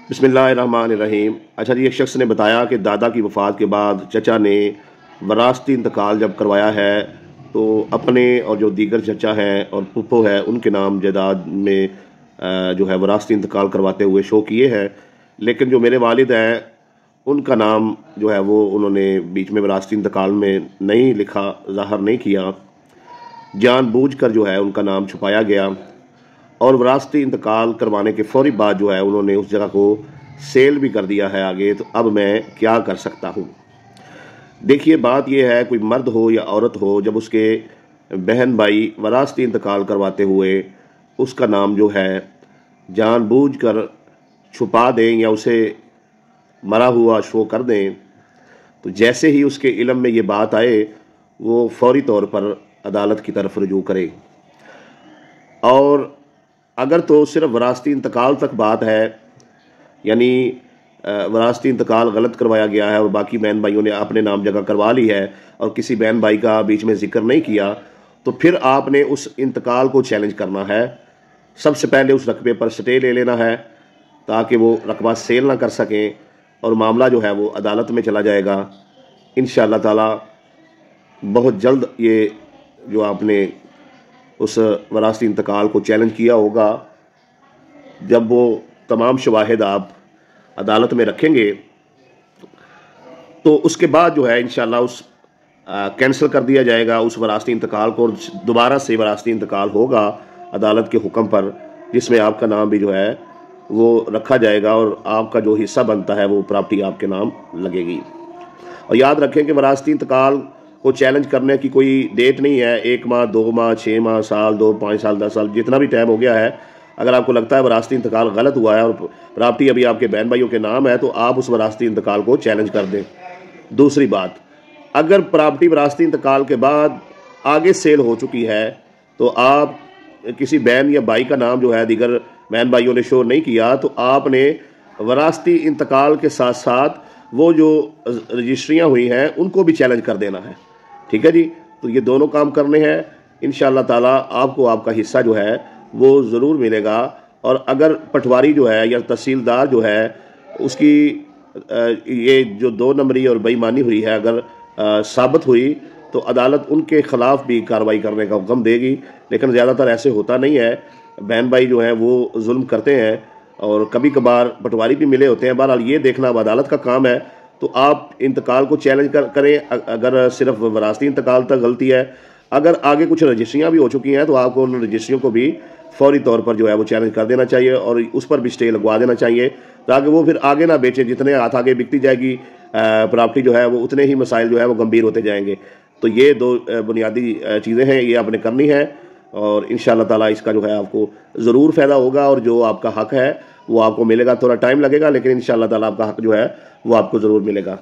बिस्मिल्लाहिर्रहमानिर्रहीम। अच्छा जी, एक शख्स ने बताया कि दादा की वफ़ात के बाद चचा ने वरासती इंतकाल जब करवाया है तो अपने और जो दीगर चचा हैं और फूफो है उनके नाम जायदाद में जो है वरासती इंतकाल करवाते हुए शो किए हैं। लेकिन जो मेरे वालिद हैं उनका नाम जो है वो उन्होंने बीच में वरासती इंतकाल में नहीं लिखा, ज़ाहिर नहीं किया। जानबूझकर जो है उनका नाम छुपाया गया और वरासती इंतकाल करवाने के फौरी बाद जो है उन्होंने उस जगह को सेल भी कर दिया है आगे। तो अब मैं क्या कर सकता हूँ? देखिए, बात यह है, कोई मर्द हो या औरत हो, जब उसके बहन भाई वरासती इंतकाल करवाते हुए उसका नाम जो है जानबूझकर छुपा दें या उसे मरा हुआ शो कर दें, तो जैसे ही उसके इल्म में ये बात आए वो फौरी तौर पर अदालत की तरफ रुजू करे। और अगर तो सिर्फ वरासती इंतकाल तक बात है, यानी वरासती इंतकाल गलत करवाया गया है और बाकी बहन भाइयों ने अपने नाम जगह करवा ली है और किसी बहन भाई का बीच में जिक्र नहीं किया, तो फिर आपने उस इंतकाल को चैलेंज करना है। सबसे पहले उस रकबे पर स्टे ले लेना है ताकि वो रकबा सेल ना कर सकें और मामला जो है वो अदालत में चला जाएगा। इंशाअल्लाह ताला बहुत जल्द ये जो आपने उस वरासती इंतकाल को चैलेंज किया होगा, जब वो तमाम शवाहिद आप अदालत में रखेंगे तो उसके बाद जो है इंशाअल्लाह उस कैंसिल कर दिया जाएगा उस वरासती इंतकाल को और दोबारा से वरासती इंतकाल होगा अदालत के हुक्म पर, जिसमें आपका नाम भी जो है वो रखा जाएगा और आपका जो हिस्सा बनता है वो प्रॉपर्टी आपके नाम लगेगी। और याद रखें कि वरासती इंतकाल को चैलेंज करने की कोई डेट नहीं है। 1 माह, 2 माह, 6 माह, साल, 2, 5 साल, 10 साल, जितना भी टाइम हो गया है, अगर आपको लगता है वरासती इंतकाल गलत हुआ है और प्रॉपर्टी अभी आपके बहन भाइयों के नाम है तो आप उस वरासती इंतकाल को चैलेंज कर दें। दूसरी बात, अगर प्रॉपर्टी वरासती इंतकाल के बाद आगे सेल हो चुकी है तो आप किसी बहन या भाई का नाम जो है दीगर बहन भाइयों ने शो नहीं किया, तो आपने वरासती इंतकाल के साथ साथ वो जो रजिस्ट्रियाँ हुई हैं उनको भी चैलेंज कर देना है। ठीक है जी, तो ये दोनों काम करने हैं। इंशाअल्लाह ताला आपको आपका हिस्सा जो है वो ज़रूर मिलेगा। और अगर पटवारी जो है या तहसीलदार जो है उसकी ये जो 2 नंबरी और बेईमानी हुई है अगर साबित हुई तो अदालत उनके ख़िलाफ़ भी कार्रवाई करने का हुक्म देगी। लेकिन ज़्यादातर ऐसे होता नहीं है, बहन भाई जो हैं वो जुल्म करते हैं और कभी कभार पटवारी भी मिले होते हैं। बहरहाल ये देखना अब अदालत का काम है। तो आप इंतकाल को चैलेंज करें अगर सिर्फ वरासती इंतकाल तक गलती है। अगर आगे कुछ रजिस्ट्रियाँ भी हो चुकी हैं तो आपको उन रजिस्ट्रियों को भी फौरी तौर पर जो है वो चैलेंज कर देना चाहिए और उस पर भी स्टे लगवा देना चाहिए ताकि वो फिर आगे ना बेचें। जितने हाथ आगे बिकती जाएगी प्रॉपर्टी जो है वो उतने ही मसाइल जो है वो गंभीर होते जाएंगे। तो ये 2 बुनियादी चीज़ें हैं, ये आपने करनी है और इंशाअल्लाह ताला इसका जो है आपको ज़रूर फ़ायदा होगा और जो आपका हक है वो आपको मिलेगा। थोड़ा टाइम लगेगा लेकिन इंशाअल्लाह ताला आपका हक जो है वो आपको ज़रूर मिलेगा।